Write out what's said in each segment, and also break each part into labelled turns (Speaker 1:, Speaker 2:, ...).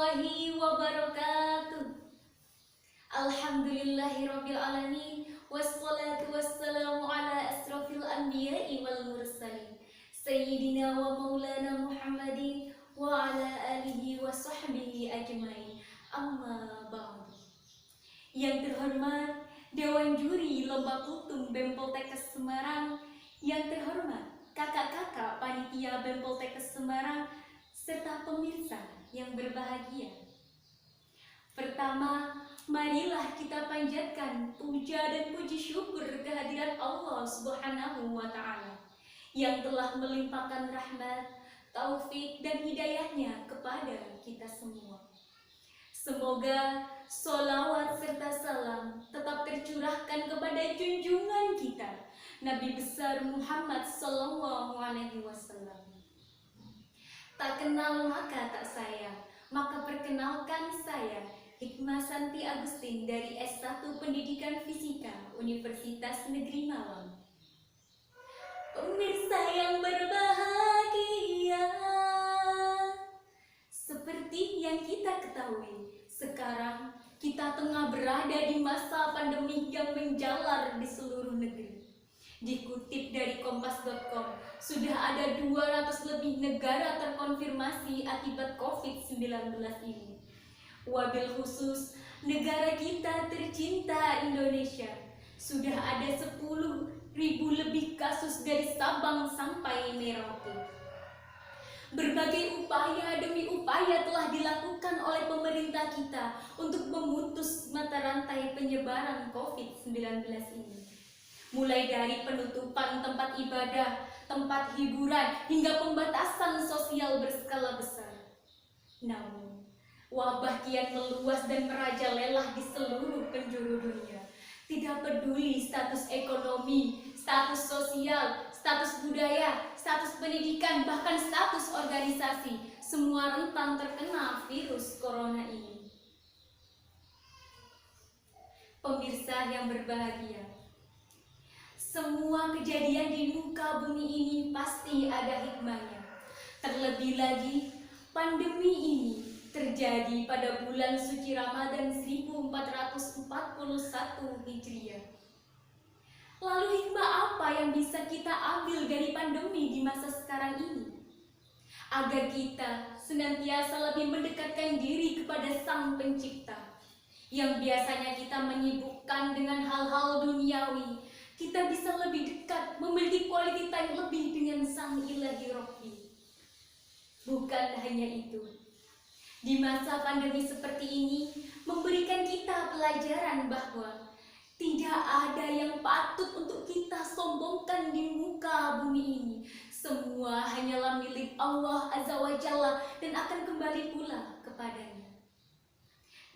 Speaker 1: warahmatullahi wabarakatuh. Alhamdulillahirabbil alamin, wassalatu wassalamu ala asrofil anbiya'i wal mursalin, sayyidina wa maulana Muhammadin wa ala alihi wa sahbihi ajmain. Amma ba'du. Yang terhormat Dewan Juri Lomba Kultum BEM-Poltekkes Semarang, yang terhormat kakak-kakak panitia BEM-Poltekkes Semarang, serta pemirsa yang berbahagia. Pertama, marilah kita panjatkan puja dan puji syukur kehadirat Allah Subhanahu wa Ta'ala yang telah melimpahkan rahmat, taufik, dan hidayahnya kepada kita semua. Semoga sholawat serta salam tetap tercurahkan kepada junjungan kita, Nabi besar Muhammad Sallallahu Alaihi Wasallam. Tak kenal maka tak sayang, maka perkenalkan saya, Hikmah Santi Agustin dari S1 Pendidikan Fisika Universitas Negeri Malang. Pemirsa yang berbahagia, seperti yang kita ketahui, sekarang kita tengah berada di masa pandemi yang menjalar di seluruh negeri. Dikutip dari kompas.com, sudah ada 200 lebih negara terkonfirmasi akibat COVID-19 ini. Wabil khusus, negara kita tercinta Indonesia, sudah ada 10.000 lebih kasus dari Sabang sampai Merauke. Berbagai upaya demi upaya telah dilakukan oleh pemerintah kita untuk memutus mata rantai penyebaran COVID-19 ini. Mulai dari penutupan tempat ibadah, tempat hiburan, hingga pembatasan sosial berskala besar. Namun, wabah kian meluas dan merajalela di seluruh penjuru dunia. Tidak peduli status ekonomi, status sosial, status budaya, status pendidikan, bahkan status organisasi, semua rentan terkena virus corona ini. Pemirsa yang berbahagia, semua kejadian di muka bumi ini pasti ada hikmahnya. Terlebih lagi, pandemi ini terjadi pada bulan suci Ramadan 1441 Hijriah. Lalu hikmah apa yang bisa kita ambil dari pandemi di masa sekarang ini? Agar kita senantiasa lebih mendekatkan diri kepada Sang Pencipta. Yang biasanya kita menyibukkan dengan hal-hal duniawi, kita bisa lebih dekat, memiliki quality time lebih dengan Sang Ilahi Rabbi. Bukan hanya itu, di masa pandemi seperti ini memberikan kita pelajaran bahwa tidak ada yang patut untuk kita sombongkan di muka bumi ini. Semua hanyalah milik Allah Azza wa Jalla dan akan kembali pula kepadanya.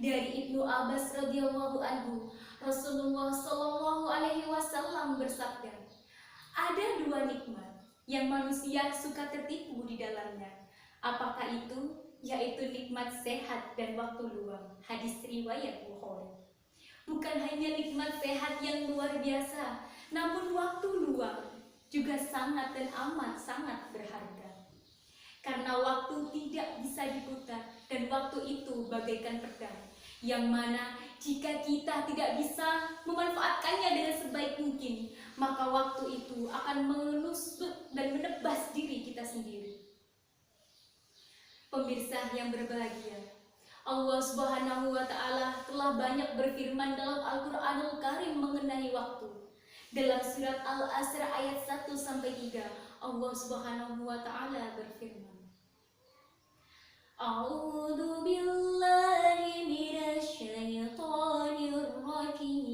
Speaker 1: Dari Ibnu Abbas radhiyallahu anhu, Rasulullah Shallallahu Alaihi Wasallam bersabda, ada 2 nikmat yang manusia suka tertipu di dalamnya. Apakah itu? Yaitu nikmat sehat dan waktu luang. Hadis riwayat Bukhari. Bukan hanya nikmat sehat yang luar biasa, namun waktu luang juga sangat dan amat sangat berharga. Karena waktu tidak bisa diputar dan waktu itu bagaikan pedang, yang mana jika kita tidak bisa memanfaatkannya dengan sebaik mungkin, maka waktu itu akan menusuk dan menebas diri kita sendiri. Pemirsa yang berbahagia, Allah Subhanahu wa Ta'ala telah banyak berfirman dalam Al-Quranul Karim mengenai waktu. Dalam surat Al-Asr ayat 1-3, Allah Subhanahu wa Ta'ala berfirman, A'udzu billahi minasyaitonir rajim.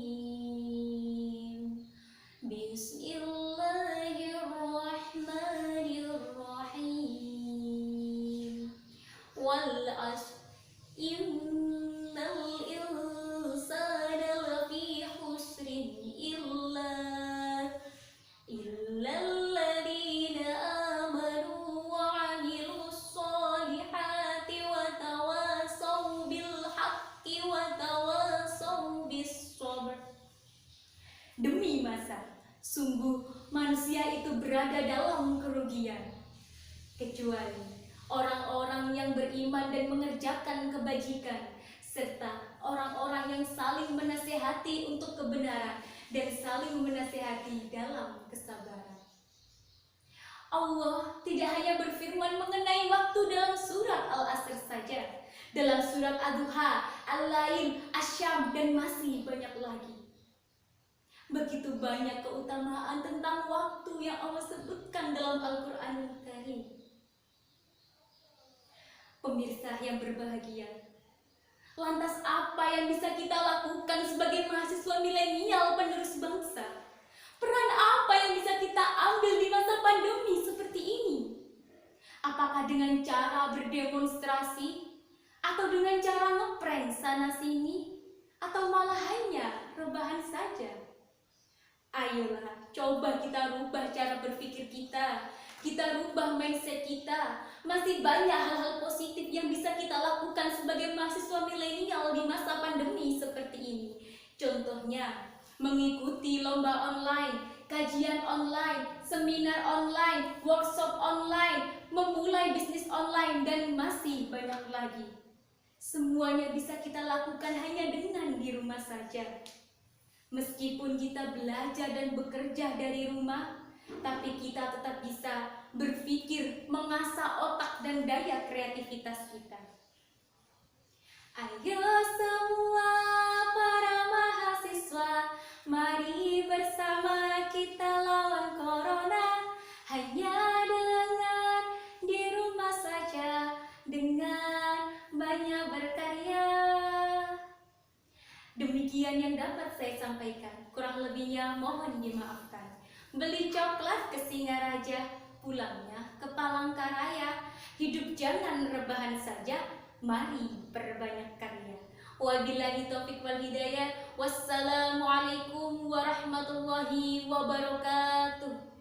Speaker 1: Bismillahirrahmanirrahim. Wal 'ashr innal insana lafi khusrin illalladzina amanu wa 'amilus solihati wa tawasaw bil haqqi wa tawasaw bis sabr. Demi masa, sungguh manusia itu berada dalam kerugian, kecuali orang-orang yang beriman dan mengerjakan kebajikan, serta orang-orang yang saling menasehati untuk kebenaran dan saling menasehati dalam kesabaran. Allah tidak hanya berfirman mengenai waktu dalam surat Al-Asr saja, dalam surat Ad-Duha, Al-Lail, Asy-Syams, dan masih banyak lagi. Begitu banyak keutamaan tentang waktu yang Allah sebutkan dalam Al-Qur'anul Karim. Pemirsa yang berbahagia, lantas apa yang bisa kita lakukan sebagai mahasiswa milenial penerus bangsa? Peran apa yang bisa kita ambil di masa pandemi seperti ini? Apakah dengan cara berdemonstrasi? Atau dengan cara ngeprank sana-sini? Atau malah hanya rebahan saja? Ayolah, coba kita rubah cara berpikir kita. Kita rubah mindset kita. Masih banyak hal-hal positif yang bisa kita lakukan sebagai mahasiswa milenial di masa pandemi seperti ini. Contohnya, mengikuti lomba online, kajian online, seminar online, workshop online, memulai bisnis online, dan masih banyak lagi. Semuanya bisa kita lakukan hanya dengan di rumah saja. Meskipun kita belajar dan bekerja dari rumah, tapi kita tetap bisa berpikir, mengasah otak dan daya kreativitas kita. Ayo semua para mahasiswa, mari bersama kita lawan corona. Hanya dengan di rumah saja, dengan banyak berkarya. Demikian yang dapat saya sampaikan, kurang lebihnya mohon dimaafkan. Beli coklat ke Singaraja, pulangnya ke Palangkaraya. Hidup jangan rebahan saja, mari perbanyak karya. Wabillahi taufiq wal hidayah. Wassalamualaikum warahmatullahi wabarakatuh.